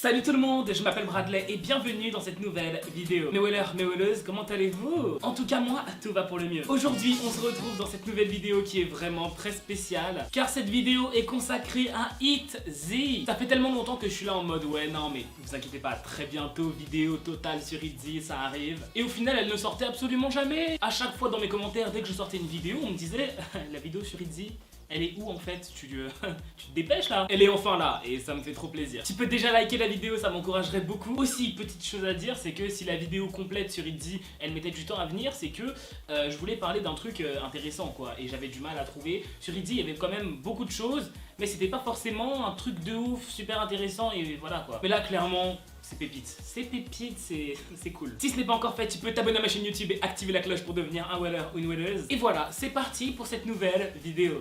Salut tout le monde, je m'appelle Bradley et bienvenue dans cette nouvelle vidéo. Mes wellers, mes welleuses, comment allez-vous? En tout cas moi, tout va pour le mieux. Aujourd'hui, on se retrouve dans cette nouvelle vidéo qui est vraiment très spéciale, car cette vidéo est consacrée à ITZY. Ça fait tellement longtemps que je suis là en mode ouais non mais vous inquiétez pas, très bientôt vidéo totale sur ITZY, ça arrive. Et au final elle ne sortait absolument jamais. À chaque fois dans mes commentaires, dès que je sortais une vidéo, on me disait la vidéo sur ITZY, elle est où en fait? Tu te dépêches là? Elle est enfin là et ça me fait trop plaisir. Tu peux déjà liker la vidéo, ça m'encouragerait beaucoup. Aussi, petite chose à dire, c'est que si la vidéo complète sur ITZY, elle mettait du temps à venir, c'est que je voulais parler d'un truc intéressant quoi. Et j'avais du mal à trouver. Sur ITZY, il y avait quand même beaucoup de choses, mais c'était pas forcément un truc de ouf, super intéressant et voilà quoi. Mais là, clairement, c'est pépite. C'est pépite, c'est cool. Si ce n'est pas encore fait, tu peux t'abonner à ma chaîne YouTube et activer la cloche pour devenir un weller ou une welleuse. Et voilà, c'est parti pour cette nouvelle vidéo.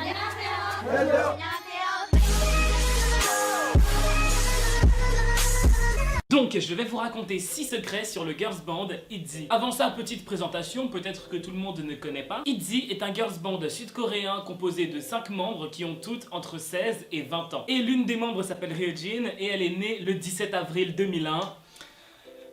Donc, je vais vous raconter 6 secrets sur le girls band ITZY. Avant ça, petite présentation, peut-être que tout le monde ne connaît pas. ITZY est un girls band sud-coréen composé de 5 membres qui ont toutes entre 16 et 20 ans. Et l'une des membres s'appelle Ryujin et elle est née le 17 avril 2001.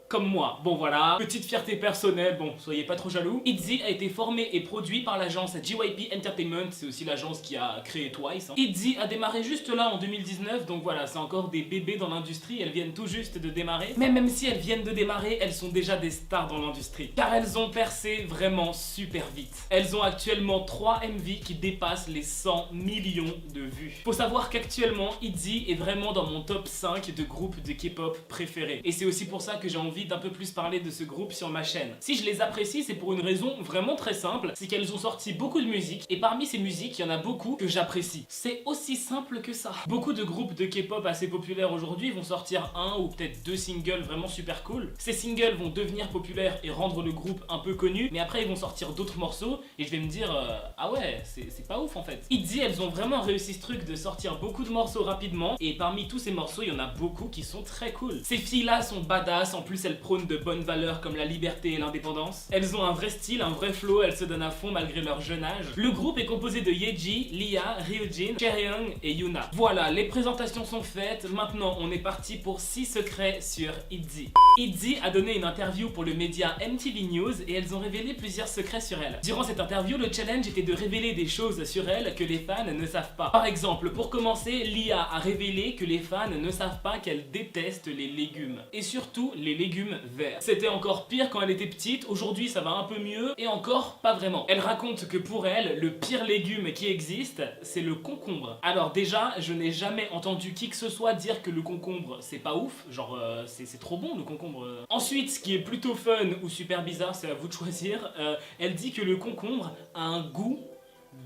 Comme moi. Bon voilà, petite fierté personnelle, bon soyez pas trop jaloux. ITZY a été formé et produit par l'agence JYP Entertainment, c'est aussi l'agence qui a créé Twice. ITZY a démarré juste là en 2019, donc voilà, c'est encore des bébés dans l'industrie, elles viennent tout juste de démarrer. Mais même si elles viennent de démarrer, elles sont déjà des stars dans l'industrie. Car elles ont percé vraiment super vite. Elles ont actuellement 3 MV qui dépassent les 100 millions de vues. Faut savoir qu'actuellement, ITZY est vraiment dans mon top 5 de groupes de K-pop préférés. Et c'est aussi pour ça que j'ai envie d'un peu plus parler de ce groupe sur ma chaîne. Si je les apprécie, c'est pour une raison vraiment très simple, c'est qu'elles ont sorti beaucoup de musique et parmi ces musiques, il y en a beaucoup que j'apprécie. C'est aussi simple que ça. Beaucoup de groupes de K-pop assez populaires aujourd'hui vont sortir un ou peut-être 2 singles vraiment super cool. Ces singles vont devenir populaires et rendre le groupe un peu connu, mais après ils vont sortir d'autres morceaux et je vais me dire ah ouais, c'est pas ouf en fait. ITZY, elles ont vraiment réussi ce truc de sortir beaucoup de morceaux rapidement et parmi tous ces morceaux, il y en a beaucoup qui sont très cool. Ces filles-là sont badass, en plus elles prônent de bonnes valeurs comme la liberté et l'indépendance. Elles ont un vrai style, un vrai flow, elles se donnent à fond malgré leur jeune âge. Le groupe est composé de Yeji, Lia, Ryujin, Chaeryeong et Yuna. Voilà, les présentations sont faites, maintenant on est parti pour 6 secrets sur ITZY. ITZY a donné une interview pour le média MTV News et elles ont révélé plusieurs secrets sur elle. Durant cette interview, le challenge était de révéler des choses sur elle que les fans ne savent pas. Par exemple, pour commencer, Lia a révélé que les fans ne savent pas qu'elle déteste les légumes. Et surtout, les légumes verts. C'était encore pire quand elle était petite, aujourd'hui ça va un peu mieux, et encore pas vraiment. Elle raconte que pour elle, le pire légume qui existe, c'est le concombre. Alors déjà, je n'ai jamais entendu qui que ce soit dire que le concombre c'est pas ouf, genre c'est trop bon le concombre. Ensuite, ce qui est plutôt fun ou super bizarre, c'est à vous de choisir, elle dit que le concombre a un goût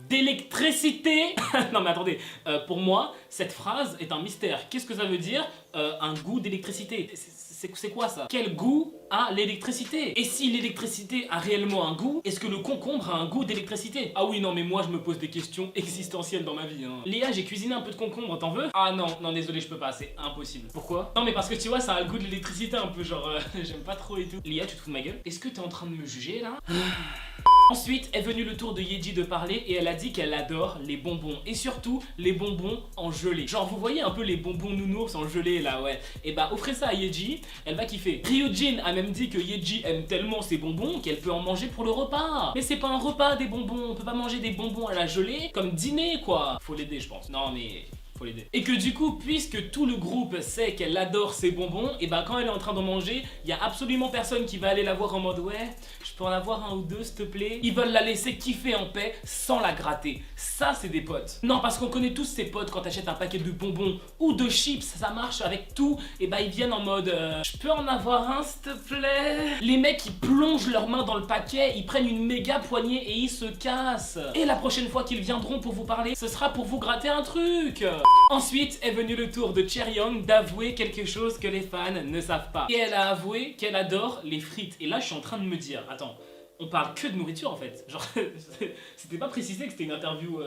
d'électricité. Non mais attendez, pour moi, cette phrase est un mystère. Qu'est-ce que ça veut dire un goût d'électricité? C'est quoi ça? Quel goût a l'électricité? Et si l'électricité a réellement un goût, est-ce que le concombre a un goût d'électricité? Ah oui non mais moi je me pose des questions existentielles dans ma vie hein. Léa, j'ai cuisiné un peu de concombre, t'en veux? Ah non, non désolé je peux pas, c'est impossible. Pourquoi? Non mais parce que tu vois ça a le goût de l'électricité un peu genre j'aime pas trop et tout. Léa, tu te fous de ma gueule? Est-ce que t'es en train de me juger là? Ensuite est venu le tour de Yeji de parler et elle a dit qu'elle adore les bonbons et surtout les bonbons en gelée. Genre vous voyez un peu les bonbons nounours en gelée là ouais. Et bah offrez ça à Yeji, elle va kiffer. Ryujin a même dit que Yeji aime tellement ses bonbons qu'elle peut en manger pour le repas. Mais c'est pas un repas des bonbons, on peut pas manger des bonbons à la gelée comme dîner quoi. Faut l'aider je pense. Non mais... Et que du coup, puisque tout le groupe sait qu'elle adore ses bonbons, et bah quand elle est en train d'en manger, il y a absolument personne qui va aller la voir en mode ouais, je peux en avoir un ou deux s'il te plaît. Ils veulent la laisser kiffer en paix sans la gratter. Ça c'est des potes. Non parce qu'on connaît tous ces potes quand t'achètes un paquet de bonbons ou de chips, ça marche avec tout, et bah ils viennent en mode je peux en avoir un s'il te plaît. Les mecs ils plongent leurs mains dans le paquet, ils prennent une méga poignée et ils se cassent. Et la prochaine fois qu'ils viendront pour vous parler, ce sera pour vous gratter un truc. Ensuite est venu le tour de Chaeryeong d'avouer quelque chose que les fans ne savent pas. Et elle a avoué qu'elle adore les frites. Et là je suis en train de me dire, attends, on parle que de nourriture en fait. Genre, c'était pas précisé que c'était une interview.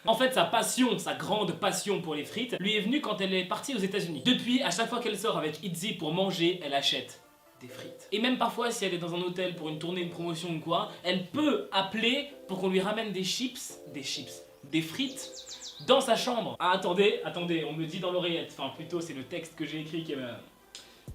En fait, sa passion, sa grande passion pour les frites, lui est venue quand elle est partie aux États-Unis. Depuis, à chaque fois qu'elle sort avec ITZY pour manger, elle achète des frites. Et même parfois, si elle est dans un hôtel pour une tournée, une promotion ou quoi, elle peut appeler pour qu'on lui ramène des frites dans sa chambre. Ah attendez, on me dit dans l'oreillette, enfin plutôt c'est le texte que j'ai écrit qui est...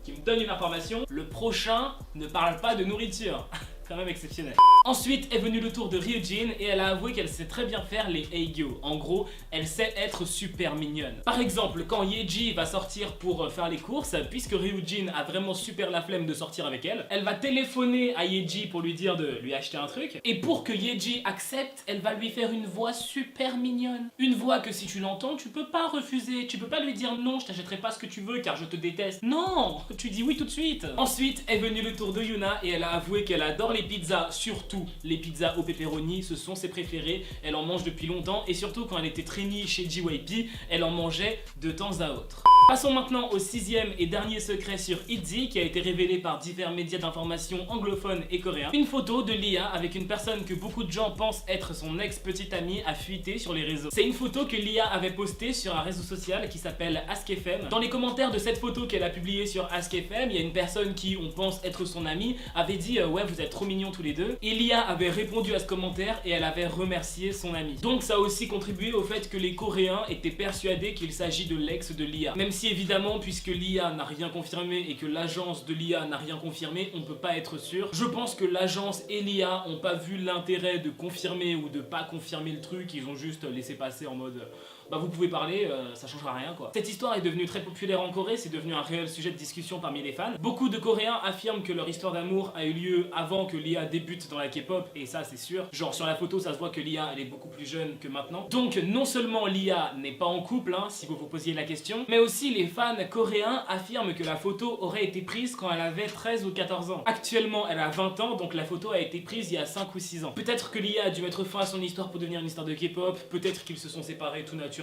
qui me donne une information, le prochain ne parle pas de nourriture. Quand même exceptionnel. Ensuite est venu le tour de Ryujin et elle a avoué qu'elle sait très bien faire les Eigyo. En gros, elle sait être super mignonne. Par exemple, quand Yeji va sortir pour faire les courses, puisque Ryujin a vraiment super la flemme de sortir avec elle, elle va téléphoner à Yeji pour lui dire de lui acheter un truc. Et pour que Yeji accepte, elle va lui faire une voix super mignonne. Une voix que si tu l'entends, tu peux pas refuser. Tu peux pas lui dire non, je t'achèterai pas ce que tu veux car je te déteste. Non, tu dis oui tout de suite. Ensuite est venu le tour de Yuna et elle a avoué qu'elle adore les pizzas, surtout les pizzas au pepperoni, ce sont ses préférées, elle en mange depuis longtemps et surtout quand elle était trainee chez JYP, elle en mangeait de temps à autre. Passons maintenant au 6e et dernier secret sur ITZY qui a été révélé par divers médias d'information anglophones et coréens. Une photo de Lia avec une personne que beaucoup de gens pensent être son ex-petite amie a fuité sur les réseaux. C'est une photo que Lia avait postée sur un réseau social qui s'appelle AskFM. Dans les commentaires de cette photo qu'elle a publiée sur AskFM, il y a une personne qui, on pense être son amie, avait dit ouais vous êtes trop mignons tous les deux. Et Lia avait répondu à ce commentaire et elle avait remercié son amie. Donc ça a aussi contribué au fait que les Coréens étaient persuadés qu'il s'agit de l'ex de Lia. Même si évidemment, puisque Lia n'a rien confirmé et que l'agence de Lia n'a rien confirmé, on peut pas être sûr. Je pense que l'agence et Lia ont pas vu l'intérêt de confirmer ou de pas confirmer le truc, ils ont juste laissé passer en mode bah vous pouvez parler, ça changera rien quoi. Cette histoire est devenue très populaire en Corée, c'est devenu un réel sujet de discussion parmi les fans. Beaucoup de Coréens affirment que leur histoire d'amour a eu lieu avant que Lia débute dans la K-pop, et ça c'est sûr. Genre sur la photo ça se voit que Lia elle est beaucoup plus jeune que maintenant. Donc non seulement Lia n'est pas en couple, hein, si vous vous posiez la question, mais aussi les fans coréens affirment que la photo aurait été prise quand elle avait 13 ou 14 ans. Actuellement elle a 20 ans, donc la photo a été prise il y a 5 ou 6 ans. Peut-être que Lia a dû mettre fin à son histoire pour devenir une histoire de K-pop, peut-être qu'ils se sont séparés tout naturellement.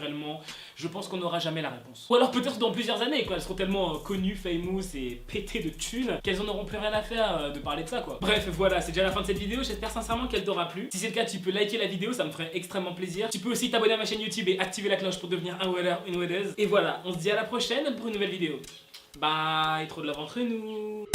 Je pense qu'on n'aura jamais la réponse. Ou alors peut-être dans plusieurs années quoi, elles seront tellement connues, famous et pétées de thunes qu'elles en auront plus rien à faire de parler de ça quoi. Bref voilà, c'est déjà la fin de cette vidéo, j'espère sincèrement qu'elle t'aura plu. Si c'est le cas, tu peux liker la vidéo, ça me ferait extrêmement plaisir. Tu peux aussi t'abonner à ma chaîne YouTube et activer la cloche pour devenir un Weller, une Weddeuse. Et voilà, on se dit à la prochaine pour une nouvelle vidéo. Bye, trop de love entre nous.